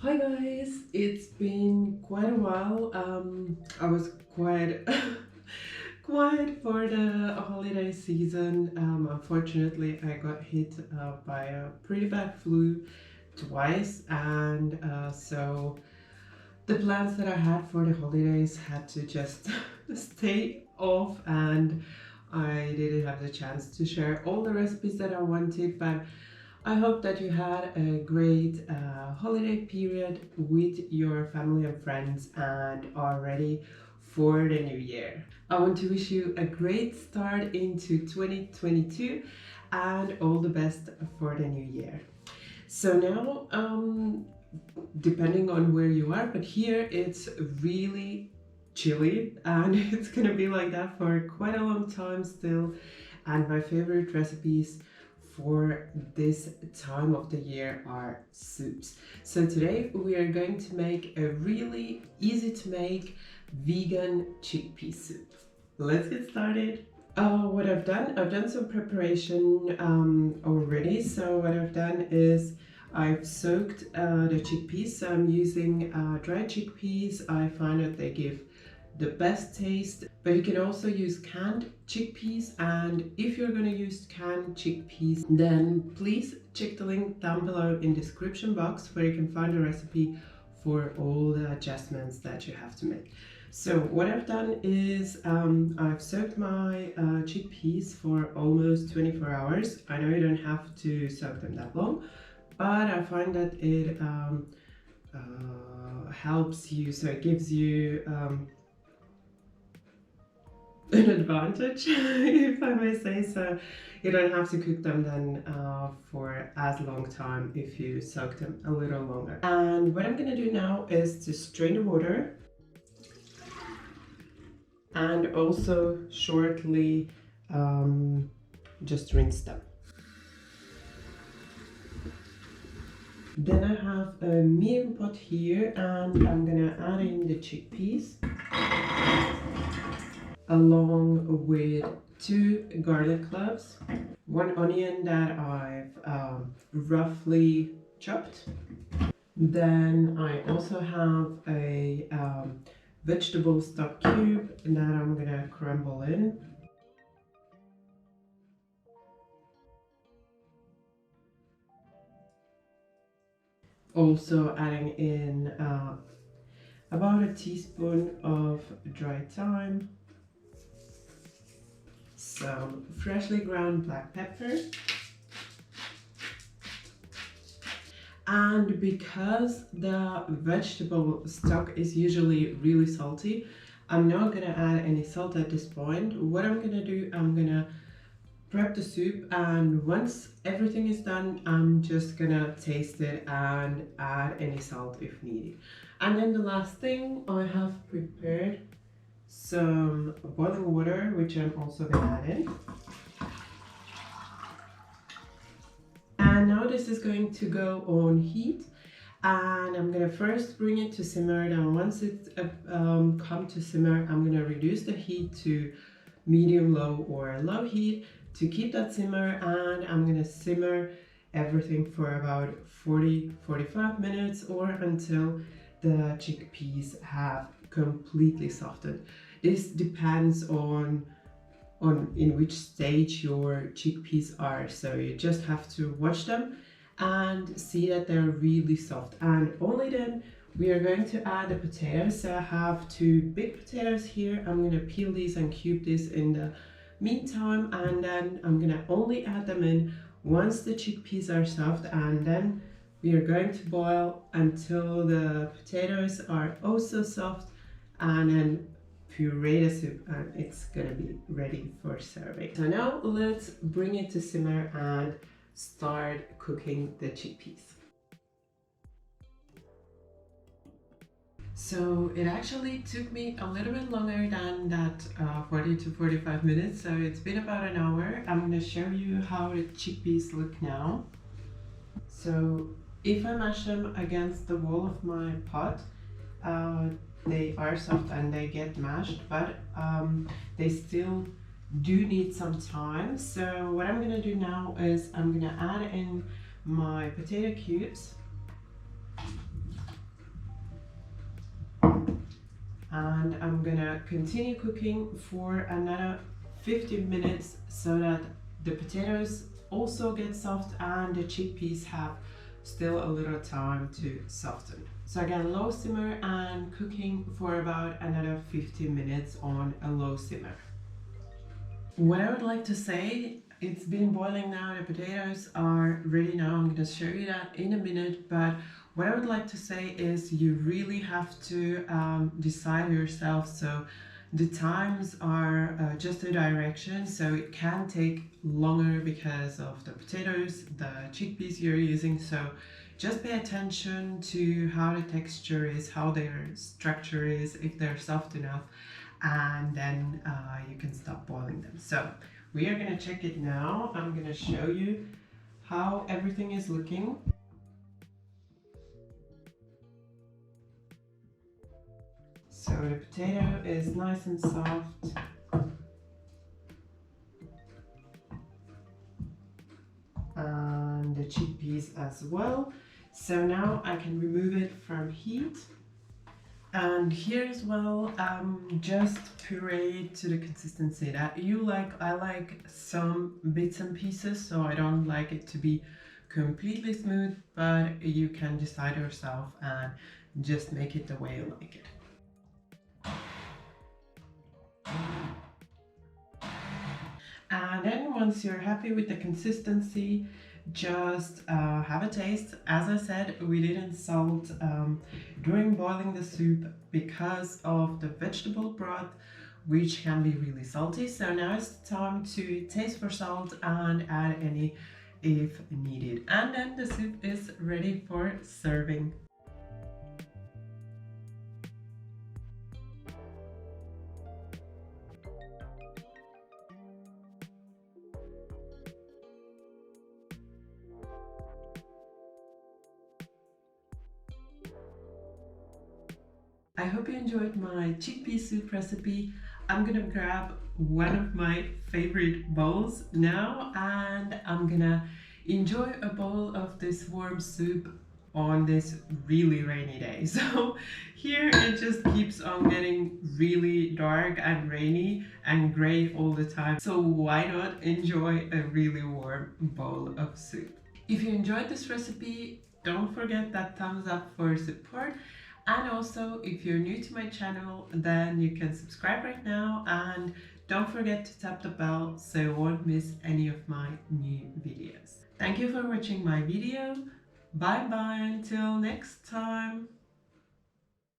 Hi guys, it's been quite a while. I was quite quiet for the holiday season. Unfortunately, I got hit by a pretty bad flu twice, and so the plans that I had for the holidays had to just stay off, and I didn't have the chance to share all the recipes that I wanted, but I hope that you had a great holiday period with your family and friends and are ready for the new year. I want to wish you a great start into 2022 and all the best for the new year. So now, depending on where you are, but here it's really chilly and it's gonna be like that for quite a long time still. And my favorite recipes for this time of the year are soups. So today we are going to make a really easy to make vegan chickpea soup. Let's get started. What I've done some preparation already. So what I've done is I've soaked the chickpeas. So I'm using dried chickpeas. I find that they give the best taste, but you can also use canned chickpeas, and if you're going to use canned chickpeas, then please check the link down below in the description box where you can find a recipe for all the adjustments that you have to make. So what I've done is I've soaked my chickpeas for almost 24 hours. I know you don't have to soak them that long, but I find that it helps you, so it gives you an advantage, if I may say so. You don't have to cook them then for as long time if you soak them a little longer. And what I'm gonna do now is to strain the water and also shortly just rinse them. Then I have a medium pot here and I'm gonna add in the chickpeas along with 2 garlic cloves, 1 onion that I've roughly chopped. Then I also have a vegetable stock cube that I'm gonna crumble in. Also adding in about a teaspoon of dried thyme, some freshly ground black pepper, and because the vegetable stock is usually really salty, I'm not gonna add any salt at this point. What I'm gonna do, I'm gonna prep the soup, and once everything is done, I'm just gonna taste it and add any salt if needed. And then the last thing, I have prepared some boiling water, which I'm also gonna add in. And now this is going to go on heat, and I'm gonna first bring it to simmer. Now once it's come to simmer, I'm gonna reduce the heat to medium low or low heat to keep that simmer, and I'm gonna simmer everything for about 40-45 minutes or until the chickpeas have completely softened. This depends on in which stage your chickpeas are, so you just have to watch them and see that they're really soft, and only then we are going to add the potatoes. So I have 2 big potatoes here. I'm gonna peel these and cube this in the meantime, and then I'm gonna only add them in once the chickpeas are soft, and then we are going to boil until the potatoes are also soft, and then puree the soup, and it's gonna be ready for serving. So now let's bring it to simmer and start cooking the chickpeas. So it actually took me a little bit longer than that 40 to 45 minutes, so it's been about an hour. I'm gonna show you how the chickpeas look now. So if I mash them against the wall of my pot, they are soft and they get mashed, but they still do need some time. So what I'm gonna do now is I'm gonna add in my potato cubes and I'm gonna continue cooking for another 15 minutes so that the potatoes also get soft and the chickpeas have still a little time to soften. So again, low simmer and cooking for about another 15 minutes on a low simmer. What I would like to say, it's been boiling now, the potatoes are ready now. I'm going to show you that in a minute, but what I would like to say is you really have to decide yourself. So the times are just a direction, so it can take longer because of the potatoes, the chickpeas you're using. So just pay attention to how the texture is, how their structure is, if they're soft enough, and then you can stop boiling them. So we are going to check it now. I'm going to show you how everything is looking. So the potato is nice and soft. And the chickpeas as well. So now I can remove it from heat. And here as well, just puree to the consistency that you like. I like some bits and pieces, so I don't like it to be completely smooth, but you can decide yourself and just make it the way you like it. And then once you're happy with the consistency, just have a taste. As I said, we didn't salt during boiling the soup because of the vegetable broth, which can be really salty. So now it's time to taste for salt and add any if needed. And then the soup is ready for serving. I hope you enjoyed my chickpea soup recipe. I'm gonna grab one of my favorite bowls now and I'm gonna enjoy a bowl of this warm soup on this really rainy day. So here it just keeps on getting really dark and rainy and gray all the time. So why not enjoy a really warm bowl of soup? If you enjoyed this recipe, don't forget that thumbs up for support. And also, if you're new to my channel, then you can subscribe right now and don't forget to tap the bell so you won't miss any of my new videos. Thank you for watching my video. Bye bye until next time.